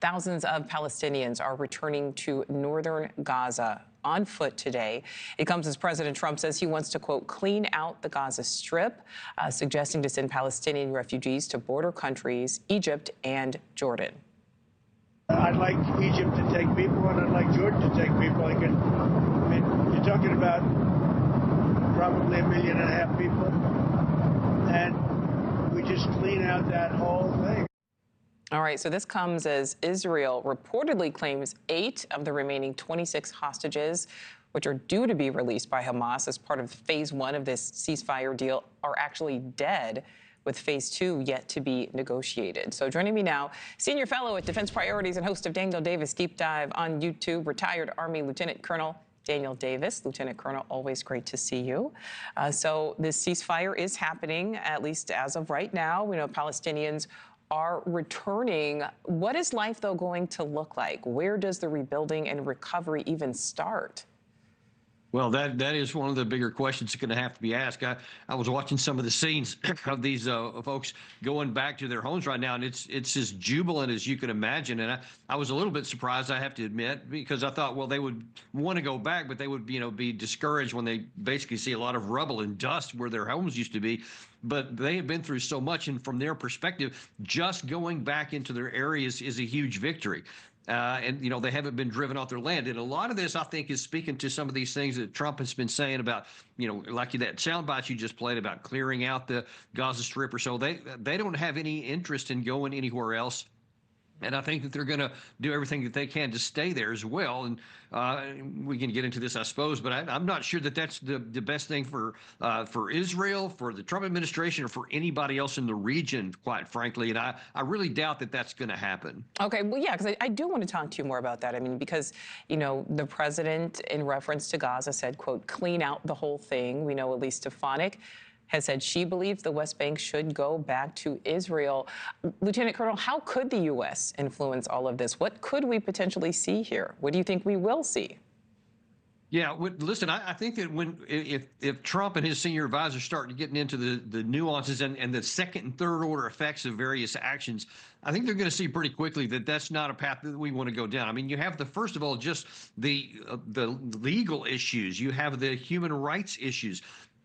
Thousands of Palestinians are returning to Northern Gaza on foot today. It comes as President Trump says he wants to, quote, clean out the Gaza Strip, suggesting to send Palestinian refugees to border countries, Egypt and Jordan. I'd like Egypt to take people, and I'd like Jordan to take people. I mean, you're talking about probably 1.5 million people, and we just clean out that whole thing. All right, so this comes as Israel reportedly claims 8 of the remaining 26 hostages, which are due to be released by Hamas as part of phase 1 of this ceasefire deal, are actually dead, with phase 2 yet to be negotiated. So joining me now, senior fellow at Defense Priorities and host of Daniel Davis Deep Dive on YouTube, retired Army Lieutenant Colonel Daniel Davis. Lieutenant Colonel, always great to see you. So this ceasefire is happening, at least as of right now. We know Palestinians are returning. What is life, though, going to look like? Where does the rebuilding and recovery even start? Well, that is one of the bigger questions that's going to have to be asked. I was watching some of the scenes of these folks going back to their homes right now, and it's as jubilant as you can imagine. And I was a little bit surprised, I have to admit, because I thought, well, they would want to go back, but they would, be discouraged when they basically see a lot of rubble and dust where their homes used to be. But they have been through so much, and from their perspective, just going back into their areas is a huge victory. And they haven't been driven off their land. And a lot of this, I think, is speaking to some of these things that Trump has been saying about, like that soundbite you just played about clearing out the Gaza Strip or so. They don't have any interest in going anywhere else. And I think that they're going to do everything that they can to stay there as well. And we can get into this, I suppose, but I'm not sure that that's the best thing for Israel, for the Trump administration, or for anybody else in the region, quite frankly. And I really doubt that that's going to happen. Okay, well, yeah, because I do want to talk to you more about that. I mean, because, the president, in reference to Gaza, said, quote, clean out the whole thing. We know Elise Stefanik has said she believes the West Bank should go back to Israel. Lieutenant Colonel, how could the U.S. influence all of this? What could we potentially see here? What do you think we will see? Yeah, listen, I think that if Trump and his senior advisors start getting into the nuances and the second and third order effects of various actions, I think they're going to see pretty quickly that that's not a path that we want to go down. I mean, you have first of all, just the legal issues. You have the human rights issues.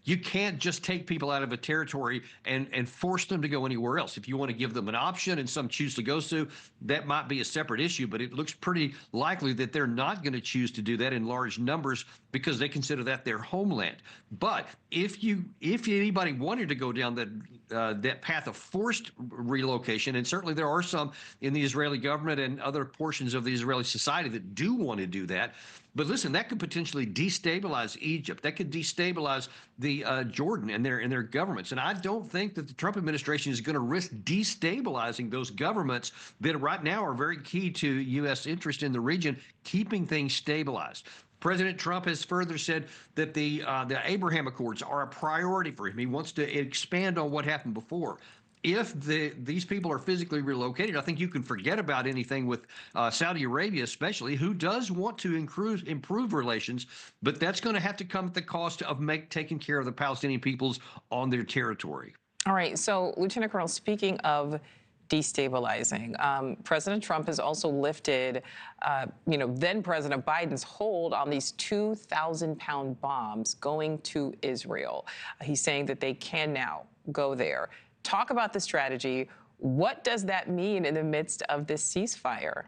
You can't just take people out of a territory and force them to go anywhere else. If you want to give them an option and some choose to go to, that might be a separate issue, but it looks pretty likely that they're not going to choose to do that in large numbers because they consider that their homeland. But if anybody wanted to go down that path of forced relocation, and certainly there are some in the Israeli government and other portions of the Israeli society that do want to do that. But listen, that could potentially destabilize Egypt. That could destabilize the Jordan and their governments. And I don't think that the Trump administration is going to risk destabilizing those governments that right now are very key to U.S. interest in the region, keeping things stabilized. President Trump has further said that the Abraham Accords are a priority for him. He wants to expand on what happened before. If these people are physically relocated, I think you can forget about anything with Saudi Arabia, especially, who does want to improve relations, but that's going to have to come at the cost of taking care of the Palestinian peoples on their territory. All right. So, Lieutenant Colonel, speaking of destabilizing, President Trump has also lifted, then President Biden's hold on these 2,000-pound bombs going to Israel. He's saying that they can now go there. Talk about the strategy. What does that mean in the midst of this ceasefire?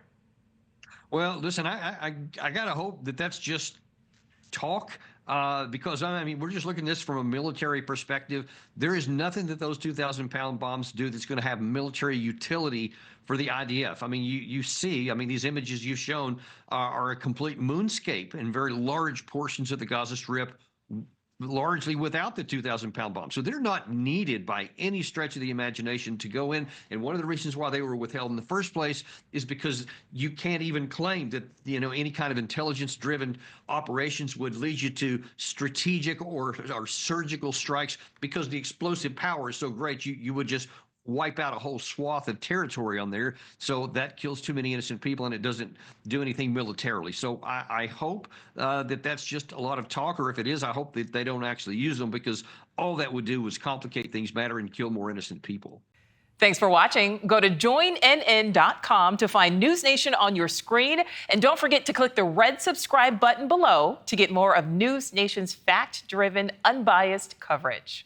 Well, listen, I got to hope that that's just talk. Because, I mean, we're just looking at this from a military perspective. There is nothing that those 2,000-pound bombs do that's going to have military utility for the IDF. I mean, you see, these images you've shown are a complete moonscape in very large portions of the Gaza Strip, largely without the 2,000-pound bomb. So they're not needed by any stretch of the imagination to go in. And one of the reasons why they were withheld in the first place is because you can't even claim that, any kind of intelligence-driven operations would lead you to strategic or surgical strikes, because the explosive power is so great, you would just wipe out a whole swath of territory on there. So that kills too many innocent people, and it doesn't do anything militarily. So I hope that that's just a lot of talk, or if it is, I hope that they don't actually use them, because all that would do is complicate things better and kill more innocent people. Thanks for watching. Go to joinnn.com to find News Nation on your screen. And don't forget to click the red subscribe button below to get more of News Nation's fact-driven, unbiased coverage.